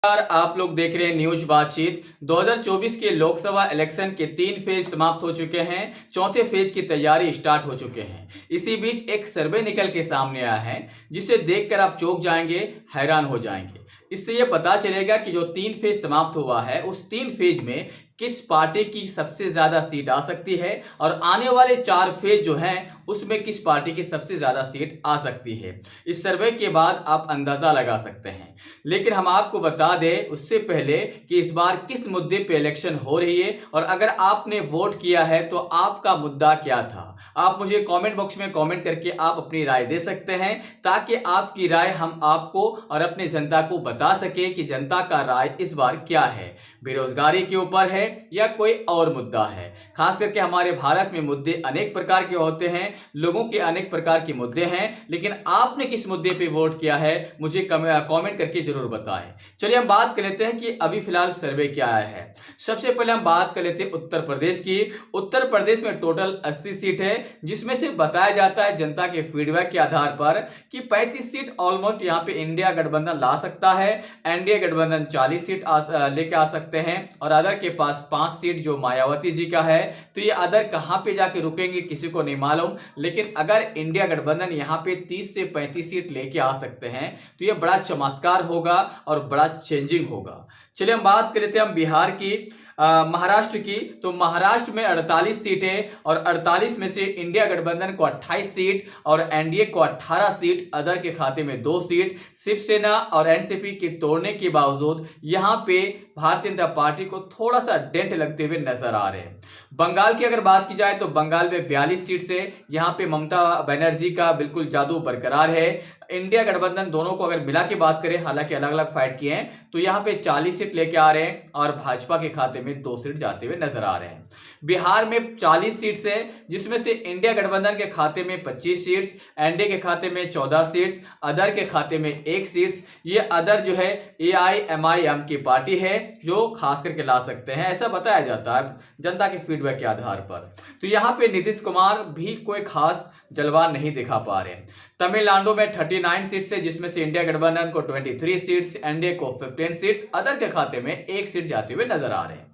आप लोग देख रहे हैं न्यूज बातचीत। 2024 के लोकसभा इलेक्शन के 3 फेज समाप्त हो चुके हैं। चौथे फेज की तैयारी स्टार्ट हो चुके हैं। इसी बीच एक सर्वे निकल के सामने आया है जिसे देखकर आप चौंक जाएंगे, हैरान हो जाएंगे। इससे यह पता चलेगा कि जो 3 फेज समाप्त हुआ है उस 3 फेज में किस पार्टी की सबसे ज्यादा सीट आ सकती है और आने वाले 4 फेज जो हैं उसमें किस पार्टी की सबसे ज्यादा सीट आ सकती है। इस सर्वे के बाद आप अंदाजा लगा सकते हैं। लेकिन हम आपको बता दें उससे पहले कि इस बार किस मुद्दे पे इलेक्शन हो रही है और अगर आपने वोट किया है तो आपका मुद्दा क्या था। आप मुझे कमेंट बॉक्स में कमेंट करके आप अपनी राय दे सकते हैं ताकि आपकी राय हम आपको और अपने जनता को बता सके कि जनता का राय इस बार क्या है, बेरोजगारी के ऊपर है या कोई और मुद्दा है। खास करके हमारे भारत में मुद्दे अनेक प्रकार के होते हैं, लोगों के अनेक प्रकार के मुद्दे हैं, लेकिन आपने किस मुद्दे पे वोट किया है मुझे कमेंट करके जरूर बताएं। चलिए हम बात कर लेते हैं कि अभी फिलहाल सर्वे क्या आया है। सबसे पहले हम बात कर लेते हैं उत्तर प्रदेश की। उत्तर प्रदेश में टोटल 80 सीट है जिसमें से बताया जाता है जनता के फीडबैक के आधार पर कि 35 सीट ऑलमोस्ट यहां पे इंडिया गठबंधन ला सकता है। एनडीए गठबंधन 40 सीट लेके आ सकते हैं और अदर के पास 5 सीट जो मायावती जी का है। तो ये अदर कहां पे जाके रुकेंगे किसी को नहीं मालूम, लेकिन अगर इंडिया गठबंधन यहां पे 30 से 35 सीट लेके आ सकते हैं तो ये बड़ा चमत्कार होगा और बड़ा चेंजिंग होगा। चलिए हम बात कर लेते हैं हम बिहार की, महाराष्ट्र की। तो महाराष्ट्र में 48 सीटें और 48 में से इंडिया गठबंधन को 28 सीट और एनडीए को 18 सीट, अदर के खाते में 2 सीट। शिवसेना और एनसीपी के तोड़ने के बावजूद यहां पे भारतीय जनता पार्टी को थोड़ा सा डेंट लगते हुए नजर आ रहे हैं। बंगाल की अगर बात की जाए तो बंगाल में 42 सीट से यहां पे ममता बनर्जी का बिल्कुल जादू बरकरार है। इंडिया गठबंधन दोनों को अगर मिला के बात करें, हालांकि अलग अलग फाइट किए हैं, तो यहां पे 40 सीट लेके आ रहे हैं और भाजपा के खाते में 2 सीट जाते हुए नजर आ रहे हैं। बिहार में 40 सीट्स है जिसमें से इंडिया गठबंधन के खाते में 25 सीट्स, एनडीए के खाते में 14 सीट्स, अदर के खाते में 1 सीट्स। ये अदर जो है एआईएमआईएम की पार्टी है जो खास करके ला सकते हैं, ऐसा बताया जाता है जनता के फीडबैक के आधार पर। तो यहाँ पे नीतीश कुमार भी कोई खास जलवा नहीं दिखा पा रहे हैं। तमिलनाडु में 39 सीट्स है जिसमें से इंडिया गठबंधन को 23 सीट्स, एनडीए को 15 सीट्स, अदर के खाते में 1 सीट जाते हुए नजर आ रहे हैं।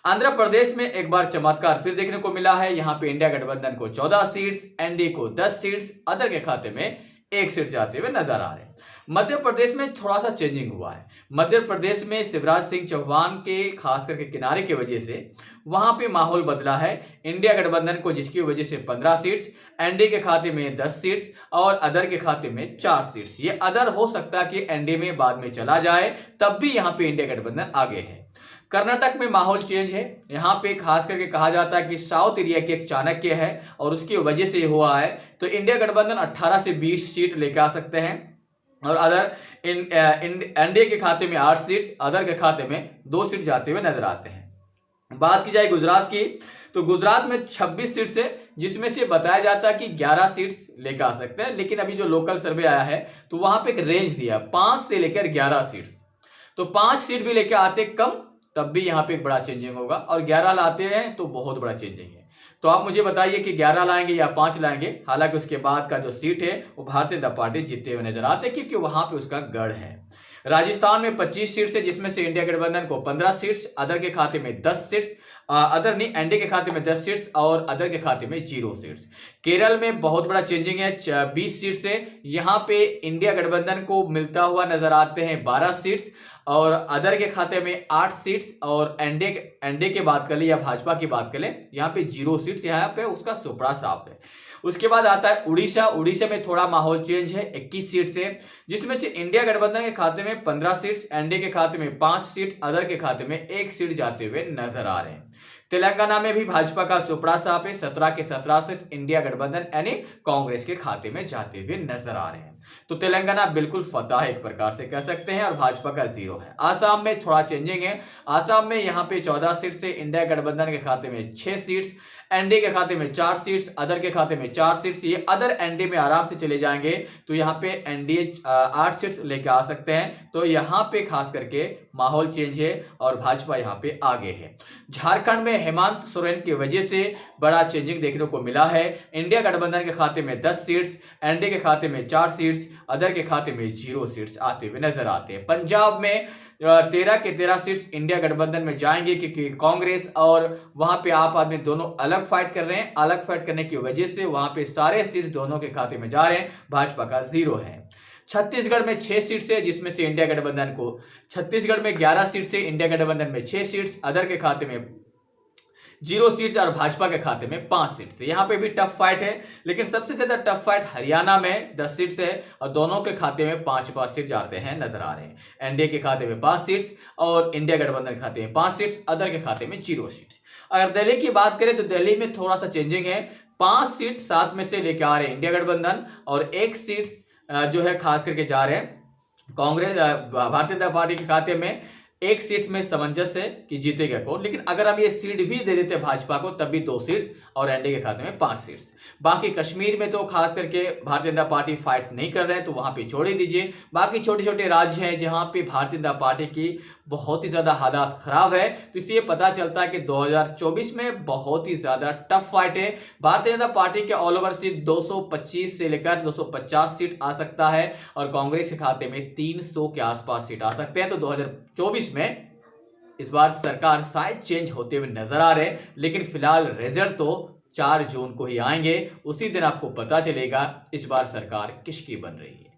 आंध्र प्रदेश में एक बार चमत्कार फिर देखने को मिला है। यहां पे इंडिया गठबंधन को 14 सीट्स, एनडीए को 10 सीट्स, अदर के खाते में 1 सीट जाते हुए नजर आ रहे हैं। मध्य प्रदेश में थोड़ा सा चेंजिंग हुआ है। मध्य प्रदेश में शिवराज सिंह चौहान के खास करके किनारे की वजह से वहां पे माहौल बदला है। इंडिया गठबंधन को जिसकी वजह से 15 सीट्स, एनडीए के खाते में 10 सीट्स और अदर के खाते में 4 सीट्स। ये अदर हो सकता है कि एनडीए में बाद में चला जाए, तब भी यहां पे इंडिया गठबंधन आगे है। कर्नाटक में माहौल चेंज है। यहाँ पे खास करके कहा जाता है कि साउथ एरिया के एक चाणक्य है और उसकी वजह से हुआ है। तो इंडिया गठबंधन 18 से 20 सीट लेकर आ सकते हैं और अदर एनडीए के खाते में 8 सीट्स, अदर के खाते में 2 सीट जाते हुए नजर आते हैं। बात की जाए गुजरात की, तो गुजरात में 26 सीट्स है जिसमें से बताया जाता है कि 11 सीट्स लेकर आ सकते हैं, लेकिन अभी जो लोकल सर्वे आया है तो वहां पे एक रेंज दिया 5 से लेकर 11 सीट्स। तो 5 सीट भी लेकर आते कम तब भी यहाँ पे एक बड़ा चेंजिंग होगा और 11 लाते हैं तो बहुत बड़ा चेंजिंग है। तो आप मुझे बताइए कि 11 लाएंगे या 5 लाएंगे। हालांकि उसके बाद का जो सीट है वो भारतीय जनता पार्टी जीतते हुए नजर आते हैं क्योंकि वहां पे उसका गढ़ है। राजस्थान में 25 सीट्स है जिसमें से इंडिया गठबंधन को 15 सीट्स, अदर के खाते में 10 सीट्स, अदर नहीं एनडीए के खाते में 10 सीट्स और अदर के खाते में 0 सीट्स। केरल में बहुत बड़ा चेंजिंग है, 20 सीट्स है। यहाँ पे इंडिया गठबंधन को मिलता हुआ नजर आते हैं 12 सीट्स और अदर के खाते में 8 सीट्स और एनडीए की बात कर ले या भाजपा की बात कर ले यहाँ पे 0 सीट्स, यहाँ पे उसका सुपड़ा साफ है। उसके बाद आता है उड़ीसा। उड़ीसा में थोड़ा माहौल चेंज है, 21 सीट्स है जिसमें से इंडिया गठबंधन के खाते में 15 सीट्स, एनडीए के खाते में 5 सीट, अदर के खाते में 1 सीट जाते हुए नजर आ रहे हैं। तेलंगाना में भी भाजपा का सुपड़ा साफ है, 17 के 17 सीट इंडिया गठबंधन यानी कांग्रेस के खाते में जाते हुए नजर आ रहे हैं। तो तेलंगाना बिल्कुल फतह एक प्रकार से कह सकते हैं और भाजपा का 0 है। आसाम में थोड़ा चेंजिंग है। आसाम में यहाँ पे 14 सीट से इंडिया गठबंधन के खाते में 6 सीट्स, एनडीए के खाते में 4 सीट्स, अदर के खाते में 4 सीट्स। ये अदर एनडीए में आराम से चले जाएंगे तो यहाँ पे एनडीए 8 सीट्स लेकर आ सकते हैं। तो यहाँ पे खास करके माहौल चेंज है और भाजपा यहाँ पे आगे है। झारखंड में हेमंत सोरेन की वजह से बड़ा चेंजिंग देखने को मिला है। इंडिया गठबंधन के खाते में 10 सीट्स, एनडीए के खाते में 4 सीट्स, अदर के खाते में 0 सीट्स आते हुए नजर आते हैं। पंजाब में 13 के 13 सीट्स इंडिया गठबंधन में जाएंगे, क्योंकि कांग्रेस और वहां पे आप आदमी दोनों अलग फाइट कर रहे हैं। अलग फाइट करने की वजह से वहां पे सारे सीट्स दोनों के खाते में जा रहे हैं, भाजपा का 0 है। छत्तीसगढ़ में 6 सीट्स है, जिसमें से इंडिया गठबंधन को छत्तीसगढ़ में 11 सीट से इंडिया गठबंधन में 6 सीट्स, अदर के खाते में 0 सीट्स और भाजपा के खाते में 5 सीट्स। यहां पे भी टफ फाइट है, लेकिन सबसे ज्यादा टफ फाइट हरियाणा में 10 सीट्स है और दोनों के खाते में 5-5 सीट जाते हैं नजर आ रहे हैं। एनडीए के खाते में 5 सीट्स और इंडिया गठबंधन के खाते में 5 सीट्स, अदर के खाते में 0 सीट्स। अगर दिल्ली की बात करें तो दिल्ली में थोड़ा सा चेंजिंग है। 5 सीट 7 में से लेके आ रहे हैं इंडिया गठबंधन और 1 सीट जो है खास करके जा रहे हैं कांग्रेस, भारतीय जनता पार्टी के खाते में। 1 सीट में सामंजस्य है कि जीतेगा कौन, लेकिन अगर हम ये सीट भी दे देते भाजपा को तब भी 2 सीट्स और एनडीए के खाते में 5 सीट्स। बाकी कश्मीर में तो खास करके भारतीय जनता पार्टी फाइट नहीं कर रहे हैं, तो वहां पे छोड़ ही दीजिए। बाकी छोटे छोटे राज्य हैं जहां पे भारतीय जनता पार्टी की बहुत ही ज्यादा हालात खराब है, तो इसलिए पता चलता है कि 2024 में बहुत ही ज्यादा टफ फाइट है। भारतीय जनता पार्टी के ऑल ओवर सीट 225 से लेकर 250 सीट आ सकता है और कांग्रेस के खाते में 300 के आसपास सीट आ सकते हैं। तो 2024 में इस बार सरकार शायद चेंज होते हुए नजर आ रहे हैं, लेकिन फिलहाल रिजल्ट तो 4 जून को ही आएंगे। उसी दिन आपको पता चलेगा इस बार सरकार किसकी बन रही है।